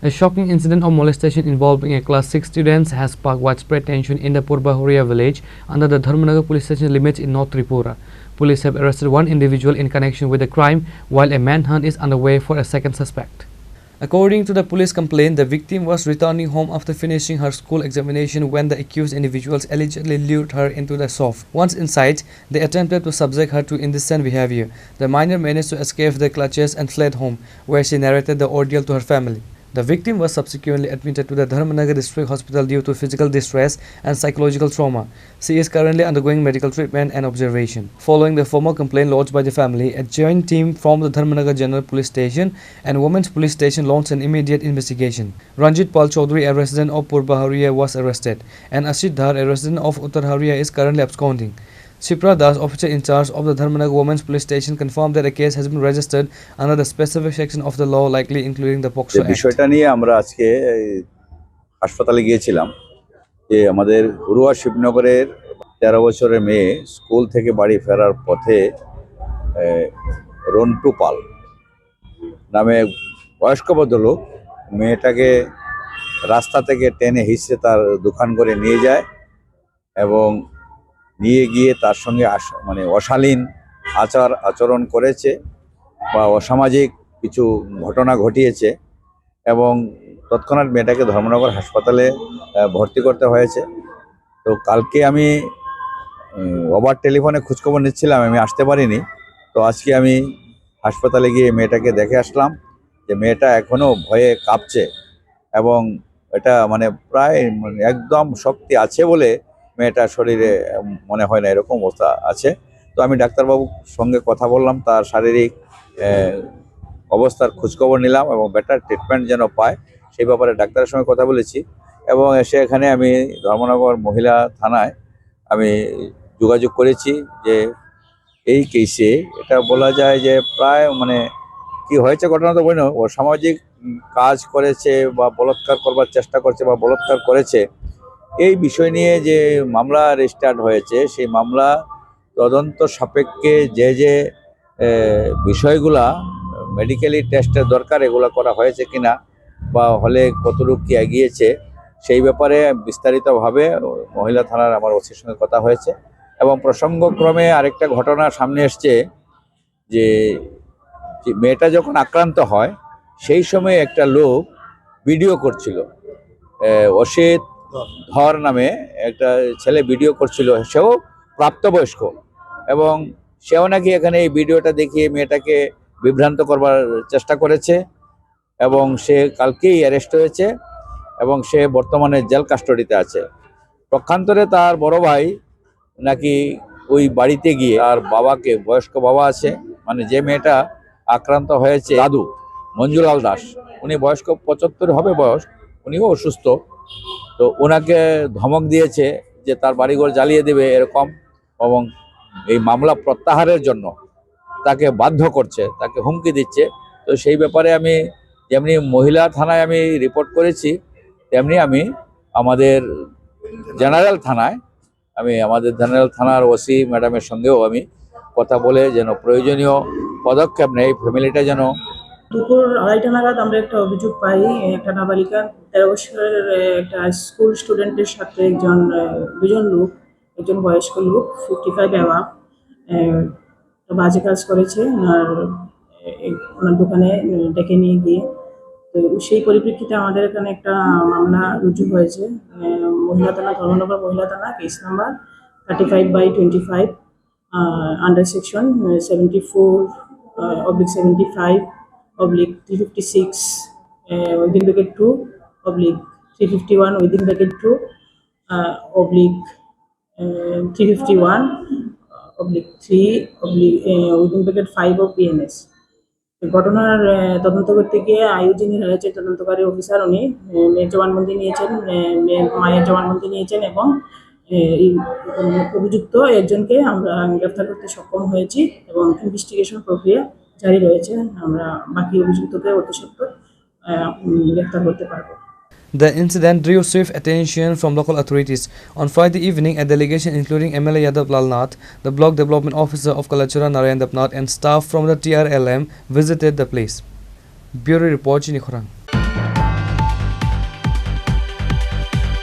A shocking incident of molestation involving a class 6 student has sparked widespread tension in the Purbahuria village under the Dharmanagar police station limits in North Tripura. Police have arrested one individual in connection with the crime, while a manhunt is underway for a second suspect. According to the police complaint, the victim was returning home after finishing her school examination when the accused individuals allegedly lured her into the shop. Once inside, they attempted to subject her to indecent behavior. The minor managed to escape their clutches and fled home, where she narrated the ordeal to her family. The victim was subsequently admitted to the Dharmanagar District Hospital due to physical distress and psychological trauma. She is currently undergoing medical treatment and observation. Following the formal complaint lodged by the family, a joint team from the Dharmanagar General Police Station and Women's Police Station launched an immediate investigation. Ranjit Pal Chaudhary, a resident of Purbahuria, was arrested, and Ashit Dhar, a resident of Uttarharia, is currently absconding. Shipra Das, officer in charge of the Dharmanagar Women's Police Station, confirmed that a case has been registered under the specific section of the law, likely including the POCSO Act. বিষয়টা নিয়ে আমরা আজকে হাসপাতালে গিয়েছিলাম যে আমাদের হুরুয়া শিবনগরের 13 বছরের মেয়ে স্কুল থেকে বাড়ি ফেরার পথে রন্টু পাল নামে বয়স্ক ভদ্রলোক মেয়েটাকে রাস্তা থেকে টেনে হিঁচড়ে তার দোকান করে নিয়ে যায় এবং নিয়ে গিয়ে তার সঙ্গে মানে অশালীন আচরণ করেছে বা অসামাজিক কিছু ঘটনা ঘটিয়েছে এবং তৎক্ষণাৎ মেয়েটাকে ধর্মনগর হাসপাতালে ভর্তি করতে হয়েছে। তো কালকে আমি ওভার টেলিফোনে খোঁজখবর নিচ্ছিলাম, আমি আসতে পারিনি। তো আজকে আমি হাসপাতালে গিয়ে মেয়েটাকে দেখে আসলাম যে মেয়েটা এখনও ভয়ে কাঁপছে এবং এটা মানে প্রায় একদম শক্তি আছে বলে মেয়েটার শরীরে মনে হয় না, এরকম অবস্থা আছে। তো আমি ডাক্তারবাবুর সঙ্গে কথা বললাম, তার শারীরিক অবস্থার খোঁজখবর নিলাম এবং বেটার ট্রিটমেন্ট যেন পায় সেই ব্যাপারে ডাক্তারের সঙ্গে কথা বলেছি এবং এসে এখানে আমি ধর্মনগর মহিলা থানায় আমি যোগাযোগ করেছি যে এই কেসে এটা বলা যায় যে প্রায় মানে কি হয়েছে ঘটনা তো বলি না, অসামাজিক কাজ করেছে বা বলাৎকার করবার চেষ্টা করছে বা বলাৎকার করেছে, এই বিষয় নিয়ে যে মামলা রেজিস্টার্ড হয়েছে সেই মামলা তদন্ত সাপেক্ষে যে যে বিষয়গুলা মেডিকেলি টেস্টের দরকার এগুলো করা হয়েছে কিনা বা হলে কতটুকু কি এগিয়েছে সেই ব্যাপারে বিস্তারিতভাবে মহিলা থানার আমার ওসির সঙ্গে কথা হয়েছে এবং প্রসঙ্গক্রমে আরেকটা ঘটনা সামনে এসছে যে মেয়েটা যখন আক্রান্ত হয় সেই সময় একটা লোক ভিডিও করছিল, অসিত ধর নামে একটা ছেলে ভিডিও করছিল, সেও প্রাপ্তবয়স্ক এবং সেও নাকি এখানে এই ভিডিওটা দেখিয়ে মেয়েটাকে বিভ্রান্ত করবার চেষ্টা করেছে এবং সে কালকেই অ্যারেস্ট হয়েছে এবং সে বর্তমানে জেল কাস্টডিতে আছে। পক্ষান্তরে তার বড় ভাই নাকি ওই বাড়িতে গিয়ে তার বাবাকে, বয়স্ক বাবা আছে মানে যে মেয়েটা আক্রান্ত হয়েছে দাদু মঞ্জুলাল দাস, উনি বয়স্ক 75 হবে বয়স, উনিও অসুস্থ, তো ওনাকে ধমক দিয়েছে যে তার বাড়িঘর জ্বালিয়ে দেবে এরকম এবং এই মামলা প্রত্যাহারের জন্য তাকে বাধ্য করছে, তাকে হুমকি দিচ্ছে। তো সেই ব্যাপারে আমি যেমনি মহিলা থানায় আমি রিপোর্ট করেছি তেমনি আমি আমাদের জেনারেল থানার ওসি ম্যাডামের সঙ্গেও আমি কথা বলে যেন প্রয়োজনীয় পদক্ষেপ নেয়, ফ্যামিলিটা যেন। দুপুর 2:30 নাগাদ আমরা একটা অভিযোগ পাই, একটা নাবালিকা 13 বছরের একটা স্কুল স্টুডেন্টের সাথে দুজন লোক, একজন বয়স্ক লোক 55 অ্যাবাভ বাজে কাজ করেছে ওনার দোকানে ডেকে নিয়ে গিয়ে। তো সেই পরিপ্রেক্ষিতে আমাদের এখানে একটা মামলা রুজু হয়েছে, মহিলা থানা, ধর্মনগর মহিলা থানা, case number 35/25 under section 74/75/356 within bracket 2/351 within bracket 2 351/3 within bracket 5 of BNS। ঘটনার তদন্ত করতে গিয়ে যিনি রয়েছে তদন্তকারী অফিসার, উনি মেয়ের জবানবন্দি নিয়েছেন, মায়ের জবানবন্দি নিয়েছেন এবং অভিযুক্ত একজনকে আমরা গ্রেফতার করতে সক্ষম হয়েছি এবং ইনভেস্টিগেশন প্রক্রিয়া জারি রয়েছে। আমরা বাকি অভিযুক্তকে অতি সত্বর গ্রেফতার করতে পারবো। The incident drew swift attention from local authorities. On Friday evening, a delegation including MLA Yadav Lal Nath, the Block Development Officer of Kalachura Narayan Debnath and staff from the TRLM visited the place. Bureau Report, Chini Khorang.